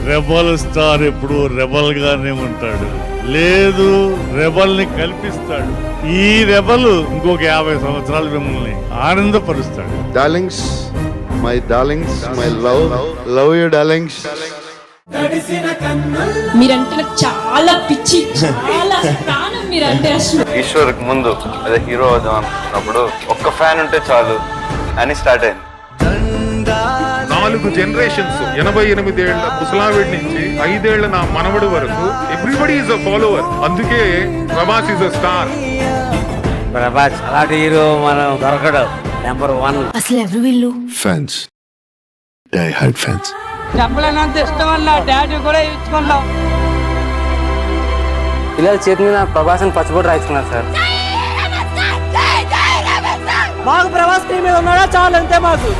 Rebel star ఎప్పుడు rebel గానే ఉంటాడు, లేదు రెబల్ ని కల్పిస్తాడు. ఈ రెబల్ ఇంకొక 50 సంవత్సరాలు మిమ్మల్ని ఆనందపరుస్తాడు. Darlings, my darlings, my love you darlings. మీరంటే నాకు చాలా పిచ్చి, చాలా ప్రాణం మీరంటే. అసలు ఈశ్వర్ ముందు అదే హీరో అవుదాం అనుకున్నప్పుడు ఒక్క ఫ్యాన్ ఉంటే చాలు అని స్టార్ట్ అయింది. 4 జనరేషన్స్, 88 ఏళ్ల ముసలావిడి నుంచి 5 ఏళ్ల నా మనవడి వరకు ఎవ్రీబడి ఈజ్ అ ఫాలోవర్. అందుకే Prabhas is a star. Prabhas అలాంటి హీరో మనం దొరకడం నెంబర్ 1. అసలు ఎవరు వీళ్ళు? Fans, die hard fans. డబ్బులన్నంత ఇష్టం వల్ల డాడీ కూడా ఇచ్చుకున్నాం. పిల్లల చేతి మీద ప్రభాస్ని పచ్చబొట్టు రాయించుకున్నారు సార్. మాకు ప్రభాస్ టీం మీద ఉన్నాడా చాలు, అంతే మాకు.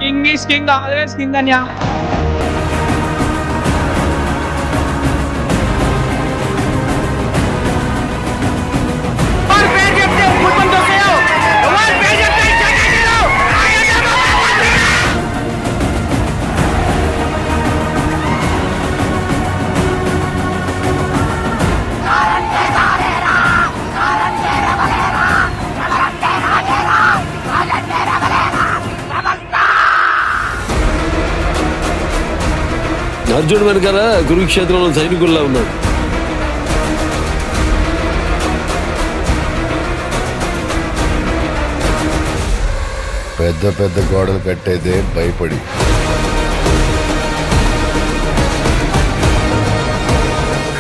King is king, always king అన్యా. అర్జునుడు వెనకాల కురుక్షేత్రంలో సైనికుల్లా ఉన్నాడు. పెద్ద పెద్ద గోడలు కట్టేదే భయపడి.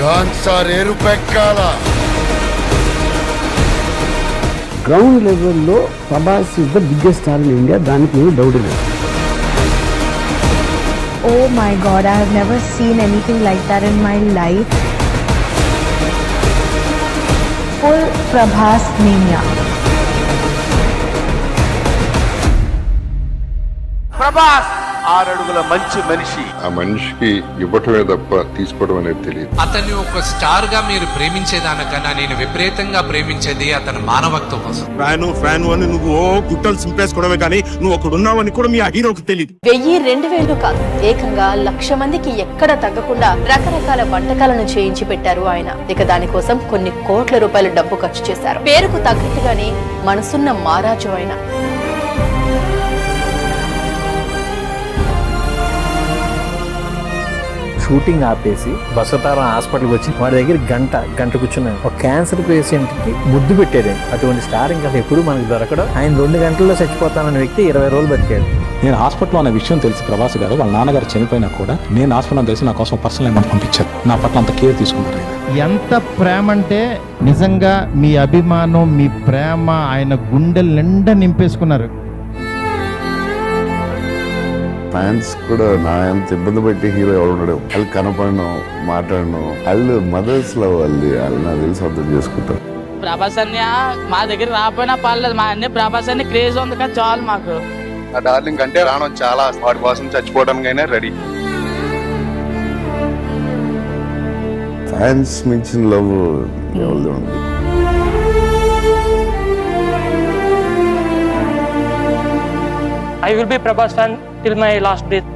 కాన్సార్ ఎరుపెక్కాల. గ్రౌండ్ లెవెల్లో Prabhas is the biggest star in India, దానికి ఏమి డౌట్ లేదు. Oh my God, I have never seen anything like that in my life. Full Prabhas mania. Prabhas 6 అడుగుల మంచి మనిషి. ఆ మనిషికి ఇవ్వటమే తప్ప తీసుకోవడం అనేది తెలియదు. అతన్ని ఒక స్టార్ గా మీరు ప్రేమించేదానికన్నా నేను విపరీతంగా ప్రేమించేది అతని మానవత్వం కోసం. ఫ్యాన్ అని నువ్వు గుట్టలు సింపేసుకోవడమే కానీ నువ్వు ఒకడు ఉన్నావని కూడా మీ ఆ హీరోకి తెలియదు. 1000-2000 కాదు, ఏకంగా 1,00,000 మందికి ఎక్కడ తగ్గకుండా రకరకాల వంటకాలను చేయించి పెట్టారు ఆయన. ఇక దానికోసం కొన్ని కోట్ల రూపాయల డబ్బు ఖర్చు చేశారు. పేరుకు తగ్గట్టుగానే మనసున్న మారాజు ఆయన. షూటింగ్ ఆపేసి బసవతారం హాస్పిటల్కి వచ్చి వాడి దగ్గర గంట కూర్చున్నాను. ఒక క్యాన్సర్ పేషెంట్ కి ముద్దు పెట్టాడు. అటువంటి స్టార్ ఇంకా ఎప్పుడు మనకు దొరకడం. ఆయన 2 గంటల్లో చచ్చిపోతానన్న వ్యక్తి 20 రోజులు బతికాడు. నేను హాస్పిటల్లో అనే విషయం తెలిసి ప్రభాస్ గారు వాళ్ళ నాన్నగారు చనిపోయినా కూడా నేను హాస్పిటల్ తెలిసి నా కోసం పర్సనల్ అమౌంట్ పంపించారు. నా పట్ల అంత కేర్ తీసుకుంటారు. ఎంత ప్రేమ అంటే నిజంగా మీ అభిమానం, మీ ప్రేమ ఆయన గుండెల నిండా నింపేసుకున్నారు. ఫ్యాన్స్ కూడా నా ఎంత ఇబ్బంది పెట్టి హీరో ఎవరు ఉండడు. వాళ్ళు కనపడను, మాట్లాడను, వాళ్ళు మదర్స్ లవ్ వాళ్ళు నాకు తెలిసి అర్థం చేసుకుంటారు. ప్రభాస్ అన్య మా దగ్గర రాకపోయినా పర్లేదు, మా అన్ని ప్రభాస్ అన్ని క్రేజ్ ఉంది కదా చాలు మాకు. ఆ డార్లింగ్ అంటే రావడం చాలా, వాడి కోసం చచ్చిపోవడానికైనా రెడీ. ఫ్యాన్స్ మించిన లవ్ ఎవరిది ఉంది? I will be Prabhas fan till my last breath.